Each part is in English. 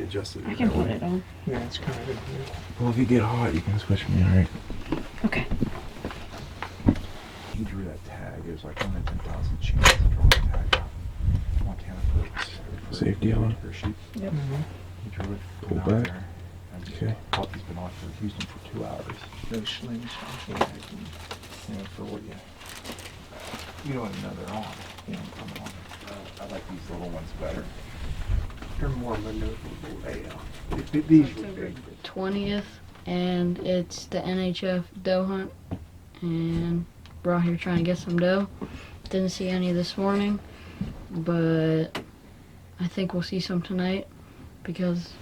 adjusted. I can put it on. Yeah, it's kind of good. Well, if you get hot, you can switch me, alright? Okay. He drew that tag. It was like 1 in 10,000 chance to draw the tag out. Montana for safety on her sheep. Yep. He drew it. Pull out back. There, and Okay. Puppy's been on for Houston for 2 hours. Those slingshots, yeah, You know, for what you don't even know they're on. You know, coming on. I like these little ones better. they're more maneuverable. These were big. 20th, and it's the NHF doe hunt, and we're out here trying to get some doe. Didn't see any this morning, but I think we'll see some tonight because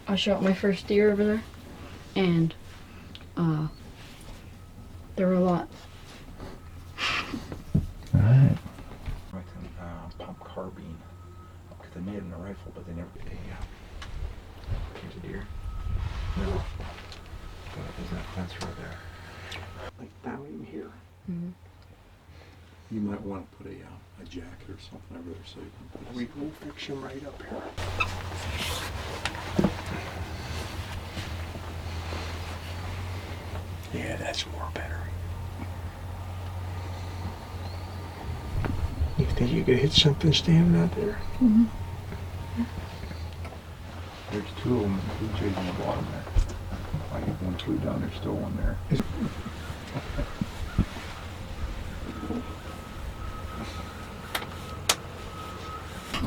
I shot my first deer over there, and there were a lot. Alright. Pump carbine. Because they made it in a rifle, but they never did here's a deer. No. There's that fence right there. Like down in here. Mm-hmm. You might want to put a jacket or something over there so you can put a We'll fix him right up here. Yeah, that's more better. You think you could hit something standing out there? Mm-hmm. There's 2 of them, blue jays on the bottom there. I have 1 flew down, there's still one there.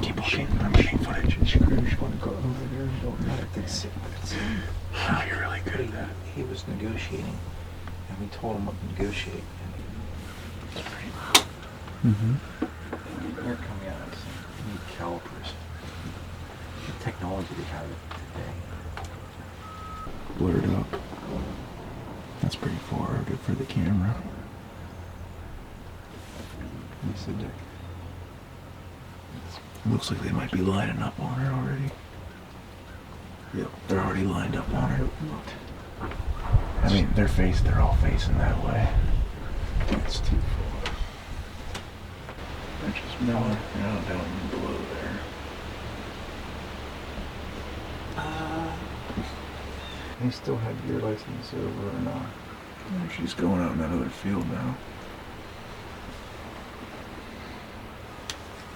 Keep looking. I'm getting footage. Scrooge want to go over there and don't let it sit. Oh, you're really good at that. He was negotiating, and we told him what to negotiate. And it's pretty loud. Mm-hmm. They're coming at us. We need calipers. The technology they have today. Blurred up. That's pretty far, good for the camera. You said that. Looks like they might be lining up on her already. Yep, they're already lined up on her. I mean, they're all facing that way. That's too far. They're just down below there. They still have deer license over or not? She's going out in that other field now.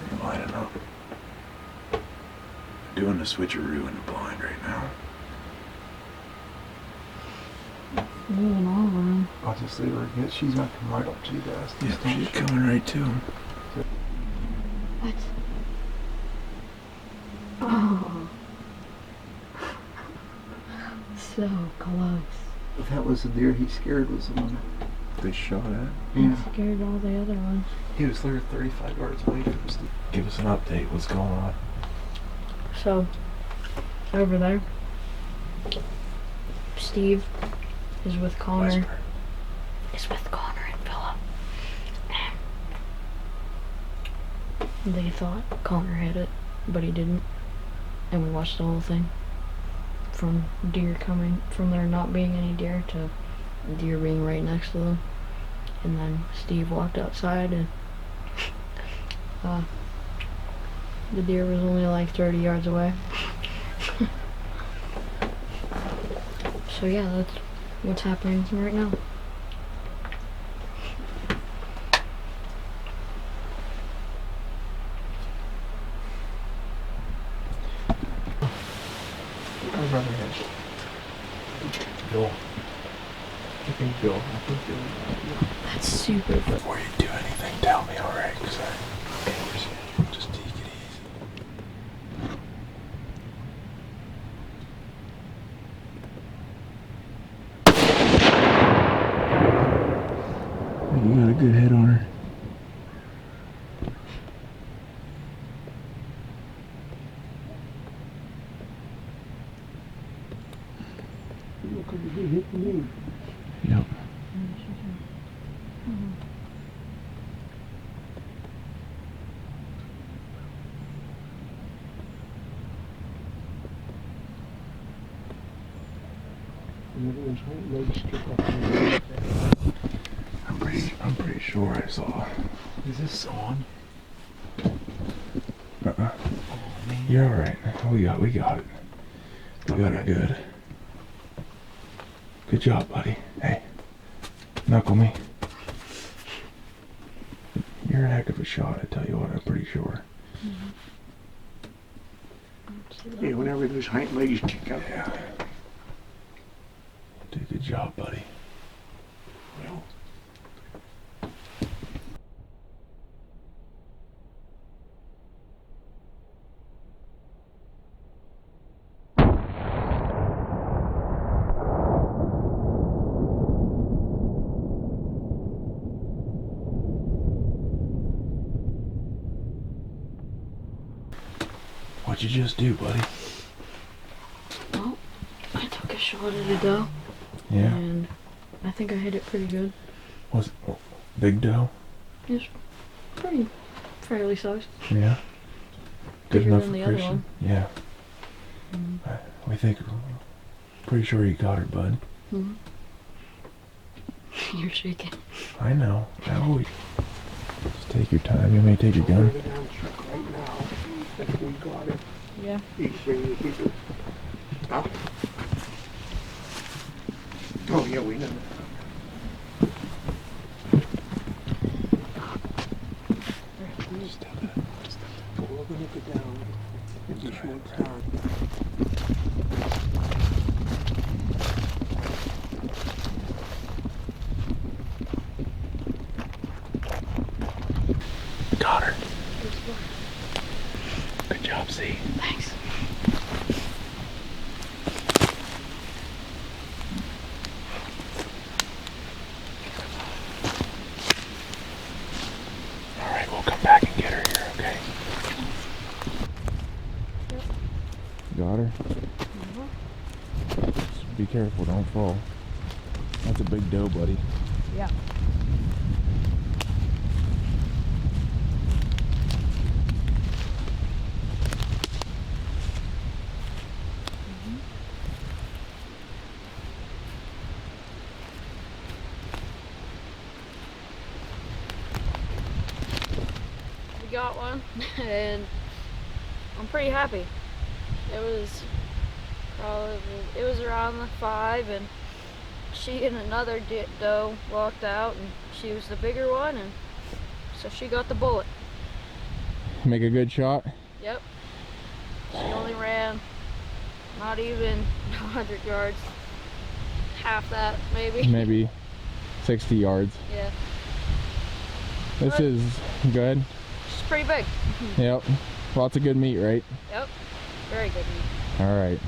They're lining up. Doing the switcheroo in the blind right now. Moving all around. I'll just leave her again. She's gonna come right up to you guys. Yeah, she's coming right to him. What? Oh. So close. That was the deer he scared, was the one. They shot at. Yeah. Scared all the other ones. He was literally 35 yards away from us. Give us an update. What's going on? So, over there, Steve is with Connor. Whisper. Is with Connor and Phillip. And they thought Connor hit it, but he didn't. And we watched the whole thing. From deer coming, from there not being any deer to deer being right next to them. And then Steve walked outside and the deer was only like 30 yards away. So yeah, that's what's happening right now. I'd rather have Bill, I think Bill. I think Bill. That's super good. before you do anything, tell me, alright? Because just take it easy. You got a good hit on her. Look at the hit me. Yep. I'm pretty sure I saw. Is this on? Uh-uh. Oh, man. You're alright. We got it. You got her good. Good job, buddy. Hey, knuckle me. You're a heck of a shot, I tell you what, I'm pretty sure. Yeah, whenever those hind legs kick out. Yeah. Did a good job, buddy. Well, What'd you just do, buddy? Well, I took a shot at a doe, Yeah. and I think I hit it pretty good. Was it big doe? It's pretty fairly sized. Yeah. Good Bigger enough than for the other Christian? one. Yeah. We think, pretty sure you got her, bud. Mhm. You're shaking. I know. Just take your time. You may take your gun. the down truck right now. If we got it, Yeah. he's bringing people. Huh? Oh, yeah, we know. Well, we're gonna go down and be short time. Got her. Good job, Z. Thanks. Alright, we'll come back and get her here, okay? Got her? Just be careful, don't fall. That's a big doe, buddy. Yeah. We got one, and I'm pretty happy. It was around the 5, and she and another doe walked out, and she was the bigger one, and so she got the bullet. Make a good shot? Yep. She only ran not even 100 yards. Half that, maybe. Maybe 60 yards. Yeah. This Good. is good. She's pretty big. Yep. Lots of good meat, right? Yep. Very good meat. Alright.